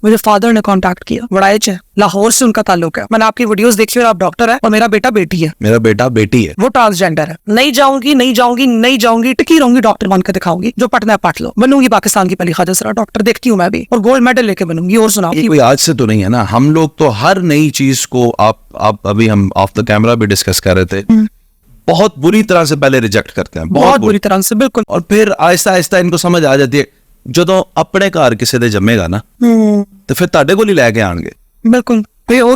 मुझे फादर ने कांटेक्ट किया, वड़ाइच है, लाहौर से उनका ताल्लुक है। मैंने आपकी वीडियोस देखी और आप डॉक्टर है और मेरा बेटा बेटी है। मेरा बेटा बेटी है, वो ट्रांसजेंडर है। नहीं जाऊंगी नहीं जाऊंगी नहीं जाऊंगी, टिकी रहूंगी, डॉक्टर बन के दिखाऊंगी, जो पटना है पट लो, बनूंगी पाकिस्तान की पहली ख्वाजा सरा डॉक्टर, देखती हूँ मैं भी, और गोल्ड मेडल लेके बनूंगी। और सुनाओ, ये कोई आज से तो नहीं है ना, हम लोग तो हर नई चीज को आप अभी हम ऑफ द कैमरा भी डिस्कस कर रहे थे, बहुत बुरी तरह से पहले रिजेक्ट करते हैं, बहुत बुरी तरह से, बिल्कुल। और फिर आहिस्ता आहिस्ता इनको समझ आ जाती है, ਜਦੋਂ ਆਪਣੇ ਘਰ ਕਿਸੇ ਦੇ ਜੰਮੇਗਾ ਨਾ ਤੇ ਫਿਰ ਤੁਹਾਡੇ ਕੋਲ ਹੀ ਲੈ ਕੇ ਆਣਗੇ। बिल्कुल, ये हो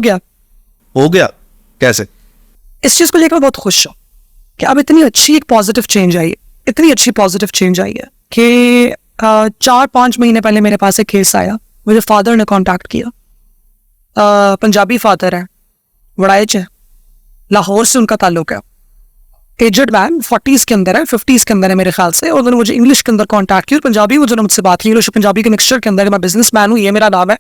गया कैसे? इस चीज को लेकर मैं बहुत खुश हूँ कि अब इतनी अच्छी एक पॉजिटिव चेंज आई है, इतनी अच्छी पॉजिटिव चेंज आई है कि 4-5 महीने पहले मेरे पास एक केस आया, मुझे फादर ने कांटेक्ट किया, पंजाबी फादर है, वड़ाइच है, लाहौर से उनका ताल्लुक है, एजड मैन, 40s के अंदर है, 50s के अंदर है मेरे ख्याल से, और उन्होंने मुझे इंग्लिश के अंदर कांटेक्ट किया और पंजाबी उन्होंने मुझसे बात की, इंग्लिश पंजाबी के मिक्सचर के अंदर। मैं बिजनेसमैन हूँ, ये मेरा नाम है,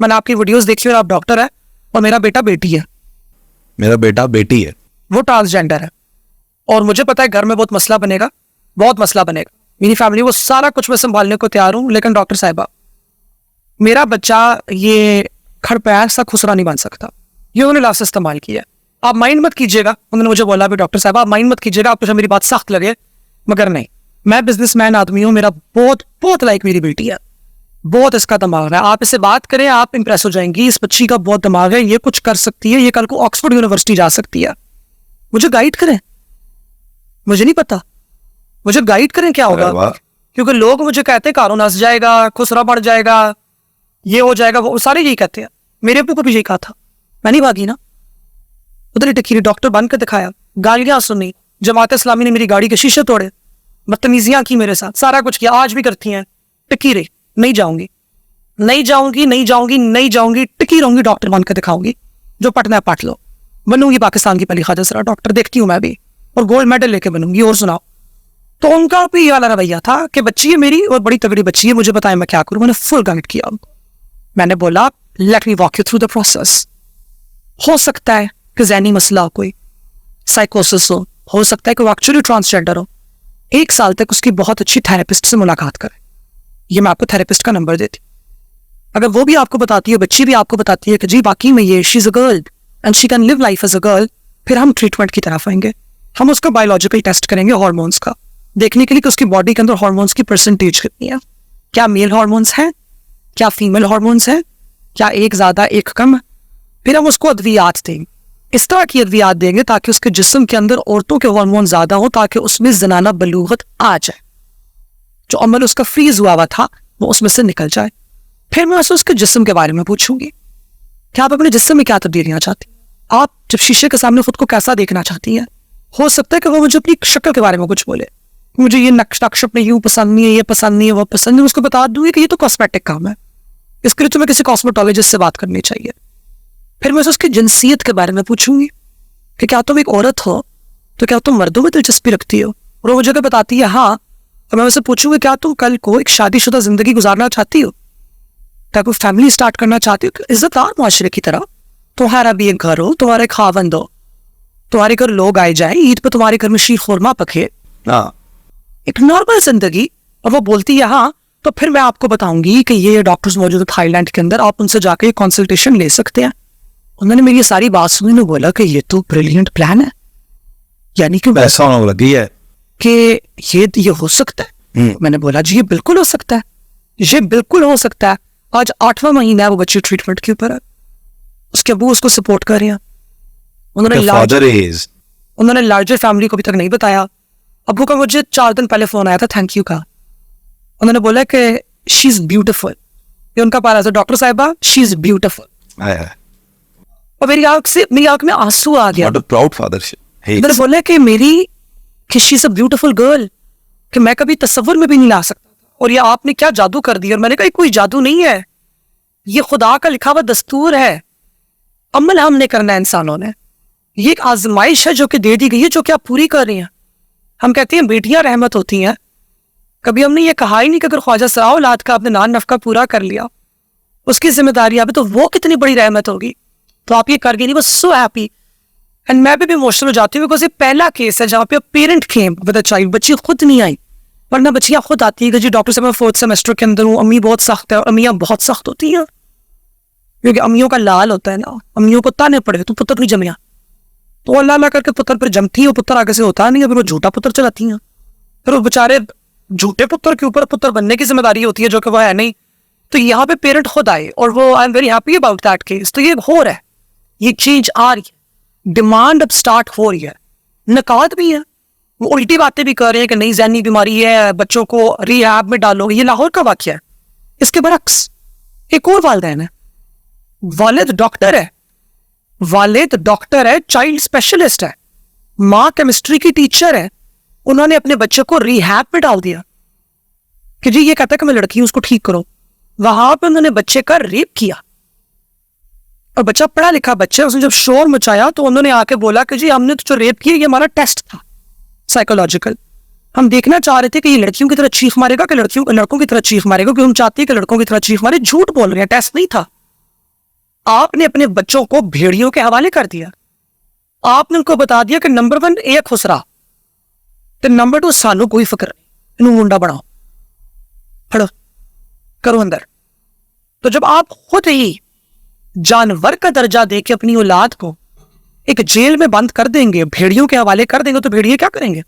मैंने आपकी वीडियोस देखी और आप डॉक्टर है और मेरा बेटा बेटी है। मेरा बेटा बेटी है, वो ट्रांसजेंडर है और मुझे पता है घर में बहुत मसला बनेगा, बहुत मसला बनेगा, मेरी फैमिली वो सारा कुछ मैं संभालने को तैयार हूँ, लेकिन डॉक्टर साहिबा मेरा बच्चा ये खड़पैर सा खुसरा नहीं बन सकता, ये उन्होंने लफ्ज़ इस्तेमाल किया। आप माइंड मत कीजिएगा, उन्होंने मुझे बोला भी डॉक्टर साहब आप माइंड मत कीजिएगा, आपको मेरी बात सख्त लगे, मगर नहीं, मैं बिजनेसमैन आदमी हूँ, मेरा बहुत बहुत लाइक मेरी बेटी है, बहुत इसका दिमाग है, आप इससे बात करें आप इंप्रेस हो जाएंगी, इस बच्ची का बहुत दिमाग है, ये कुछ कर सकती है, ये कल को ऑक्सफोर्ड यूनिवर्सिटी जा सकती है, मुझे गाइड करें, मुझे नहीं पता, मुझे गाइड करें क्या होगा, क्योंकि लोग मुझे कहते हैं कानून हंस जाएगा, खुसरा बढ़ जाएगा, ये हो जाएगा, वो सारे यही कहते हैं, मेरे अब्बू को भी यही कहा था, मैं नहीं भागी ना, उधर ही टिकी, डॉक्टर बन के दिखाया, गालियां सुनी, जमात इस्लामी ने मेरी गाड़ी के शीशे तोड़े, बदतमीजियां की मेरे साथ, सारा कुछ किया, आज भी करती हैं, टिकी रही, नहीं जाऊंगी नहीं जाऊंगी नहीं जाऊंगी नहीं जाऊंगी, टिकी रहूंगी, डॉक्टर बन के दिखाऊंगी, जो पटना है पट लो, बनूंगी पाकिस्तान की पहली ख्वाजा सरा डॉक्टर, देखती हूँ मैं भी, और गोल्ड मेडल लेके बनूंगी। और सुनाओ, तो उनका भी ये वाला रवैया था कि बच्ची है मेरी और बड़ी तगड़ी बच्ची है, मुझे बताएं मैं क्या करूं, मैंने फुल गाइड किया उनको, मैंने बोला let me walk you through the process, हो सकता है कि ज़हनी मसला हो, कोई साइकोसिस हो सकता है कि वो एक्चुअली ट्रांसजेंडर हो, 1 साल तक उसकी बहुत अच्छी थेरेपिस्ट से मुलाकात करें, ये मैं आपको थेरेपिस्ट का नंबर देती, अगर वो भी आपको बताती है, बच्ची भी आपको बताती है कि जी बाकी में ये she is a girl and she can live life as a girl, फिर हम ट्रीटमेंट की तरफ आएंगे, हम उसका बायोलॉजिकल टेस्ट करेंगे हार्मोन्स का, देखने के लिए कि उसकी बॉडी के अंदर हार्मोन्स की परसेंटेज कितनी है, क्या मेल हार्मोन्स हैं, क्या फीमेल हार्मोन्स हैं, क्या एक ज़्यादा एक कम, फिर हम उसको अद्वियात देंगे, इस तरह की अद्वियात देंगे ताकि उसके जिस्म के अंदर औरतों के हार्मोन ज़्यादा हो, ताकि उसमें ज़नाना बलूगत आ जाए, जो अमल उसका फ्रीज हुआ था वो उसमें से निकल जाए। फिर मैं उसके जिस्म के बारे में पूछूंगी कि आप अपने जिस्म में क्या तब्दीलियाँ चाहती हैं, आप जब शीशे के सामने खुद को कैसा देखना चाहती हैं, हो सकता है कि वो मुझे अपनी शक्ल के बारे में कुछ बोले, मुझे ये नक्श अपने यूँ पसंद नहीं है, ये पसंद नहीं है, वो पसंद नहीं, उसको बता दूंगी कि ये तो कॉस्मेटिक काम है, इसके लिए तुम्हें किसी कॉस्मेटोलॉजिस्ट से बात करनी चाहिए। फिर मैं उसकी जिनसियत के बारे में पूछूंगी कि क्या तुम एक औरत हो तो क्या तुम मर्दों में दिलचस्पी रखती हो, और वो मुझे बताती है हाँ, और मैं उससे पूछूंगी क्या तुम कल को एक शादीशुदा जिंदगी गुजारना चाहती हो, क्या कोई फैमिली स्टार्ट करना चाहती हो इज्जतदार मुआशरे की तरह, तुम्हारा भी एक घर हो, तुम्हारे खावंद हो, तुम्हारे घर लोग आए जाए, ईद पे तुम्हारे घर में शीर खुरमा पके, एक नॉर्मल जिंदगी। और वो बोलती है हाँ, तो फिर मैं आपको बताऊंगी कि ये डॉक्टर्स मौजूद है थाईलैंड के अंदर, आप उनसे जाके कंसल्टेशन ले सकते हैं। उन्होंने मेरी सारी बात सुनी, ने बोला कि ये तो ब्रिलियंट प्लान है, यानी कि ऐसा होने लगी है कि ये हो सकता है। मैंने बोला जी ये बिल्कुल हो सकता है, ये बिल्कुल हो सकता है। आज 8वां महीना है वो बच्ची ट्रीटमेंट के ऊपर है, उसके अब्बू उसको सपोर्ट कर रहे हैं, उन्होंने लार्जर फैमिली को अभी तक नहीं बताया। अब्बू का मुझे 4 दिन पहले फोन आया था थैंक यू का, उन्होंने बोला कि शी इज ब्यूटिफुल, ये उनका पारा था डॉक्टर साहिबा, शी इज ब्यूटिफुल, और मेरी आंख में आंसू आ गया। प्राउड फादर, उन्होंने बोला कि she is a beautiful girl, कि मैं कभी तस्वर में भी नहीं ला सकता था, और ये आपने क्या जादू कर दिया। और मैंने कहा कोई जादू नहीं है, ये खुदा का लिखा हुआ दस्तूर है, अमल हमने करना है इंसानों ने, ये एक आजमाइश है जो कि दे दी गई है, जो कि आप पूरी कर रही हैं। हम कहते हैं बेटियां रहमत होती हैं, कभी हमने ये कहा ही नहीं कि अगर ख्वाजा सरा औलाद का आपने नान नफका पूरा कर लिया, उसकी जिम्मेदारी आप, तो वो कितनी बड़ी रहमत होगी। तो आप ये कर गई नहीं, बस सो हैप्पी। एंड मैं भी इमोशनल हो जाती हूँ बिकॉज ये पहला केस है जहाँ पे parent came with a child, बच्ची खुद नहीं आई, वरना बच्चियाँ खुद आती है कि जी डॉक्टर साहब मैं 4th सेमेस्टर के अंदर हूँ, अम्मी बहुत सख्त है, और अम्मियाँ बहुत सख्त होती हैं, کیونکہ امیوں کا لال ہوتا ہے نا, امیوں کو تانے پڑے تو پتر نہیں جمیا, تو اللہ اللہ کر کے پتر پھر جمتی ہیں, وہ پتر آگے سے ہوتا نہیں ہے, پھر وہ جھوٹا پتر چلاتی ہیں, پھر وہ بےچارے جھوٹے پتر کے اوپر پتر بننے کی ذمہ داری ہوتی ہے جو کہ وہ ہے نہیں. تو یہاں پہ پیرنٹ خود آئے, اور وہ I am very happy about that case. تو یہ ہو رہا ہے, یہ چینج آ رہی ہے, ڈیمانڈ اب سٹارٹ ہو رہی ہے. نکات بھی ہے, وہ الٹی باتیں بھی کر رہے ہیں کہ نئی ذہنی بیماری ہے, بچوں کو ری ہیب میں ڈالو. یہ لاہور کا واقعہ ہے. اس کے برعکس ایک اور والدین ہے, والد ڈاکٹر ہے, والد ڈاکٹر ہے, چائلڈ اسپیشلسٹ ہے, ماں کیمسٹری کی ٹیچر ہے. انہوں نے اپنے بچے کو ری ہیب میں ڈال دیا کہ جی یہ کہتا ہے کہ میں لڑکی ہوں, اس کو ٹھیک کرو. وہاں پہ انہوں نے بچے کا ریپ کیا, اور بچہ پڑھا لکھا بچہ, اس نے جب شور مچایا تو انہوں نے آ کے بولا کہ جی ہم نے جو ریپ کیا یہ ہمارا ٹیسٹ تھا سائیکولوجیکل, ہم دیکھنا چاہ رہے تھے کہ یہ لڑکیوں کی طرح چیخ مارے گا کہ لڑکوں کی طرح چیخ مارے گا, کیونکہ ہم چاہتے ہیں کہ لڑکوں کی طرح چیخ مارے. جھوٹ بول رہے ہیں, ٹیسٹ نہیں تھا. آپ نے اپنے بچوں کو بھیڑیوں کے حوالے کر دیا. آپ نے ان کو بتا دیا کہ نمبر 1 ایک خسرا, تو نمبر 2 سانو کوئی فکر نہیں, انہوں منڈا بناؤ, پڑھو, کرو اندر. تو جب آپ خود ہی جانور کا درجہ دے کے اپنی اولاد کو ایک جیل میں بند کر دیں گے, بھیڑیوں کے حوالے کر دیں گے, تو بھیڑیے کیا کریں گے؟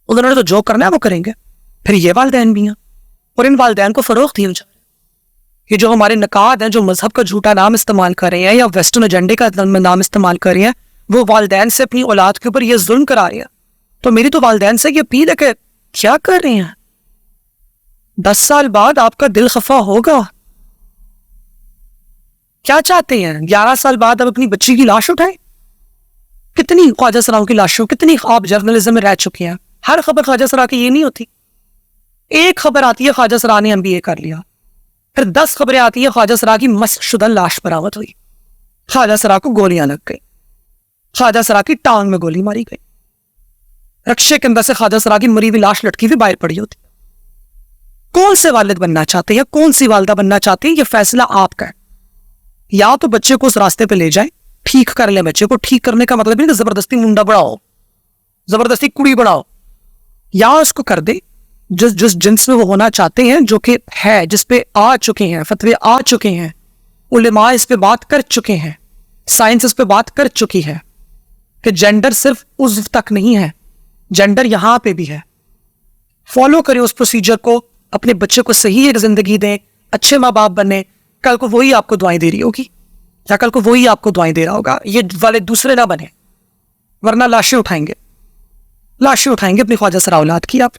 انہوں نے تو جو کرنا ہے وہ کریں گے. پھر یہ والدین بھی ہیں, اور ان والدین کو فروغ دیے جا رہے ہیں. یہ جو ہمارے نقاد ہیں جو مذہب کا جھوٹا نام استعمال کر رہے ہیں یا ویسٹرن ایجنڈے کا نام استعمال کر رہے ہیں, وہ والدین سے اپنی اولاد کے اوپر یہ ظلم کرا رہے ہیں. تو میری تو والدین سے یہ اپیل ہے کہ کیا کر رہے ہیں, 10 سال بعد آپ کا دل خفا ہوگا. کیا چاہتے ہیں 11 سال بعد آپ اپنی بچی کی لاش اٹھائیں؟ کتنی خواجہ سراؤں کی لاشوں, کتنی آپ جرنلزم میں رہ چکے ہیں. ہر خبر خواجہ سرا کی یہ نہیں ہوتی. ایک خبر آتی ہے خواجہ سرا نے MBA کر لیا, پھر 10 خبریں آتی ہیں خواجہ سرا کی مسخ شدہ لاش برآمد ہوئی, خواجہ سرا کو گولیاں لگ گئی, خواجہ سرا کی ٹانگ میں گولی ماری گئی, رکشے کے اندر سے خواجہ سرا کی مری ہوئی لاش لٹکی ہوئی باہر پڑی ہوتی. کون سے والد بننا چاہتے ہیں, کون سی والدہ بننا چاہتے ہیں, یہ فیصلہ آپ کا ہے. یا تو بچے کو اس راستے پہ لے جائیں, ٹھیک کر لیں بچے کو. ٹھیک کرنے کا مطلب نہیں کہ زبردستی منڈا بڑھاؤ, زبردستی کڑی بڑھاؤ, یا اس کو کر دے جس جنس میں وہ ہونا چاہتے ہیں, جو کہ ہے, جس پہ آ چکے ہیں فتوے, آ چکے ہیں علماء, اس پہ بات کر چکے ہیں, سائنس اس پہ بات کر چکی ہے کہ جینڈر صرف عضو تک نہیں ہے, جینڈر یہاں پہ بھی ہے. فالو کریں اس پروسیجر کو, اپنے بچے کو صحیح ایک زندگی دیں, اچھے ماں باپ بنیں. کل کو وہی آپ کو دعائیں دے رہی ہوگی, یا کل کو وہی آپ کو دعائیں دے رہا ہوگا. یہ والے دوسرے نہ بنے, ورنہ لاشیں اٹھائیں گے, لاشیں اٹھائیں گے اپنی خواجہ سرا اولاد کی آپ.